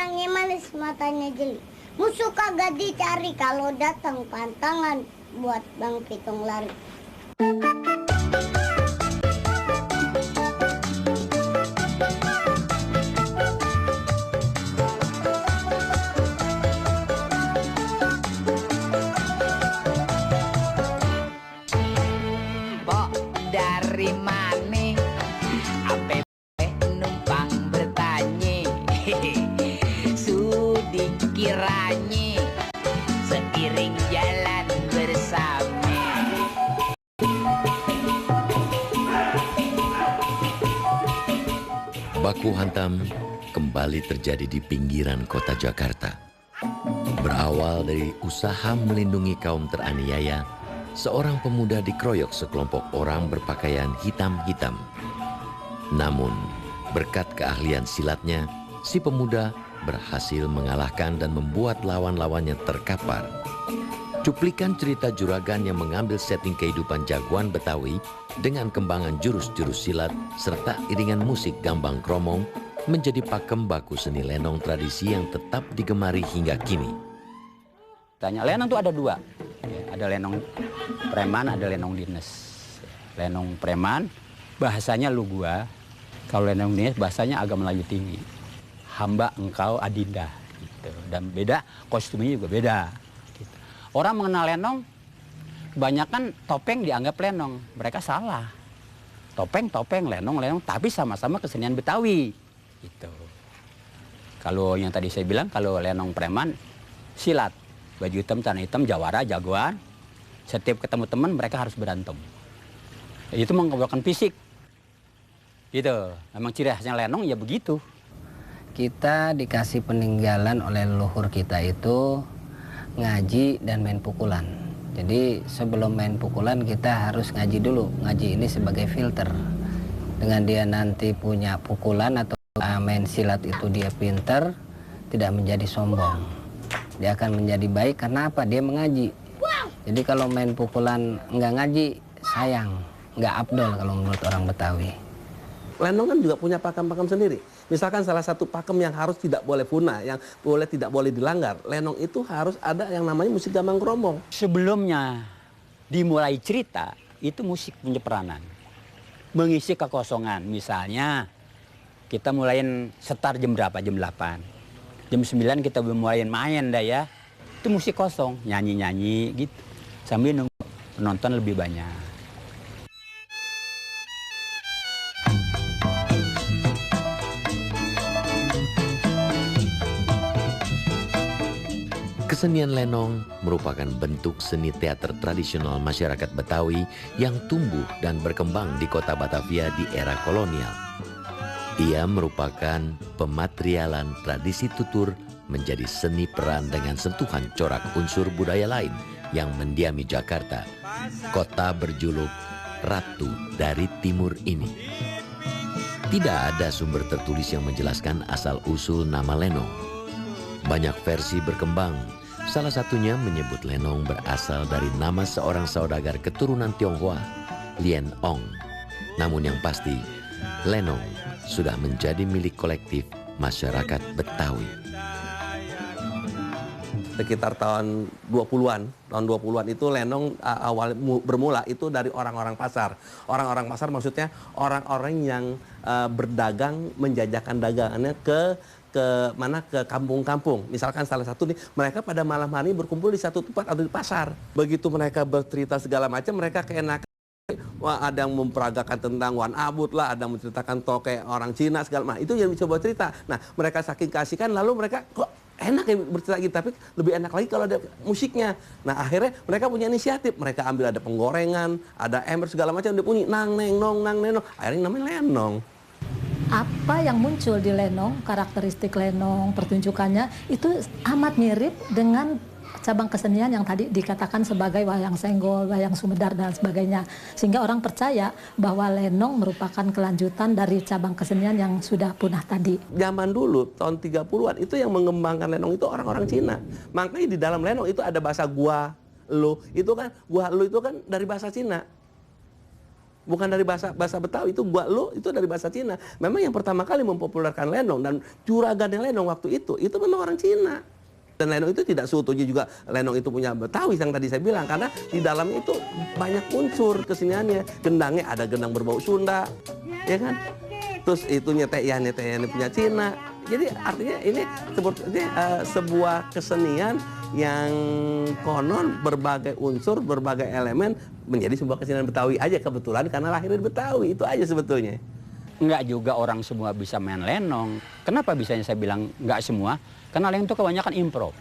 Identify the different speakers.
Speaker 1: orangnya manis, matanya jeli. Musuh kagak dicari, kalau datang pantangan buat Bang Pitung lari.
Speaker 2: Pok dari mana? Ampe numpang bertanya. Sudi kiranya seiring jalan bersama.
Speaker 3: Baku hantam kembali terjadi di pinggiran kota Jakarta. Berawal dari usaha melindungi kaum teraniaya, seorang pemuda dikeroyok sekelompok orang berpakaian hitam-hitam. Namun, berkat keahlian silatnya, si pemuda berhasil mengalahkan dan membuat lawan-lawannya terkapar. Cuplikan cerita juragan yang mengambil setting kehidupan jagoan Betawi dengan kembangan jurus-jurus silat serta iringan musik gambang kromong menjadi pakem baku seni lenong tradisi yang tetap digemari hingga kini.
Speaker 4: Tanya, lenong itu ada dua. Ada lenong preman, ada lenong dinas. Lenong preman, bahasanya lu gua. Kalau lenong dinas, bahasanya agak Melayu tinggi. Hamba engkau adinda. Gitu. Dan beda, kostumnya juga beda. Gitu. Orang mengenal lenong, kebanyakan topeng dianggap lenong. Mereka salah. Topeng, lenong, tapi sama-sama kesenian Betawi. Gitu. Kalau yang tadi saya bilang, kalau lenong preman, silat. Baju hitam, celana hitam, jawara, jagoan. Setiap ketemu teman mereka harus berantem. Itu mengobrolkan fisik. Gitu. Memang ciri khasnya lenong ya begitu.
Speaker 5: Kita dikasih peninggalan oleh leluhur kita itu ngaji dan main pukulan. Jadi sebelum main pukulan kita harus ngaji dulu. Ngaji ini sebagai filter. Dengan dia nanti punya pukulan atau main silat itu dia pinter, tidak menjadi sombong. Dia akan menjadi baik karena apa? Dia mengaji. Jadi kalau main pukulan nggak ngaji, sayang. Nggak afdol kalau menurut orang Betawi.
Speaker 6: Lenong kan juga punya pakem-pakem sendiri. Misalkan salah satu pakem yang harus tidak boleh punah, yang tidak boleh dilanggar. Lenong itu harus ada yang namanya musik gambang kromong.
Speaker 4: Sebelumnya dimulai cerita, itu musik punya peranan. Mengisi kekosongan. Misalnya kita mulain setar jam berapa? Jam 8. Jam 9 kita belum mulai main dah ya. Itu musik kosong, nyanyi-nyanyi gitu. Sambil nunggu penonton lebih banyak.
Speaker 3: Kesenian lenong merupakan bentuk seni teater tradisional masyarakat Betawi yang tumbuh dan berkembang di kota Batavia di era kolonial. Ia merupakan pematerialan tradisi tutur menjadi seni peran dengan sentuhan corak unsur budaya lain yang mendiami Jakarta, kota berjuluk Ratu dari Timur ini. Tidak ada sumber tertulis yang menjelaskan asal-usul nama lenong. Banyak versi berkembang, salah satunya menyebut lenong berasal dari nama seorang saudagar keturunan Tionghoa, Lien Ong. Namun yang pasti, lenong sudah menjadi milik kolektif masyarakat Betawi.
Speaker 6: Sekitar tahun 20-an itu lenong awal bermula itu dari orang-orang pasar. Orang-orang pasar maksudnya orang-orang yang berdagang, menjajakan dagangannya ke kampung-kampung. Misalkan salah satu nih, mereka pada malam hari berkumpul di satu tempat atau di pasar. Begitu mereka bercerita segala macam, mereka keenakan. Wah, ada yang memperagakan tentang Wan Abut lah, ada yang menceritakan toke orang Cina segala macam. Itu yang coba cerita. Nah, mereka saking kasihkan, lalu mereka kok enak ya bercerita gitu, tapi lebih enak lagi kalau ada musiknya. Nah, akhirnya mereka punya inisiatif. Mereka ambil ada penggorengan, ada ember segala macam, dia bunyi nang neng nong nang neng nong. Akhirnya namanya lenong.
Speaker 7: Apa yang muncul di lenong, karakteristik lenong, pertunjukannya itu amat mirip dengan cabang kesenian yang tadi dikatakan sebagai wayang senggol, wayang sumedar dan sebagainya. Sehingga orang percaya bahwa lenong merupakan kelanjutan dari cabang kesenian yang sudah punah tadi.
Speaker 6: Zaman dulu tahun 30-an itu yang mengembangkan lenong itu orang-orang Cina. Makanya di dalam lenong itu ada bahasa gua, lu. Itu kan gua, lu itu kan dari bahasa Cina. Bukan dari bahasa Betawi, itu gua lo itu dari bahasa Cina. Memang yang pertama kali mempopulerkan lenong dan juragan lenong waktu itu memang orang Cina. Dan lenong itu tidak seutuhnya juga lenong itu punya Betawi yang tadi saya bilang, karena di dalamnya itu banyak unsur keseniannya. Gendangnya ada gendang berbau Sunda, ya kan? Terus itunya teh-teh punya Cina. Jadi artinya ini sebuah kesenian yang konon berbagai unsur, berbagai elemen menjadi sebuah kesenian Betawi aja kebetulan karena lahir di Betawi, itu aja sebetulnya.
Speaker 4: Enggak juga orang semua bisa main lenong. Kenapa bisanya saya bilang enggak semua? Karena lenong itu kebanyakan improv.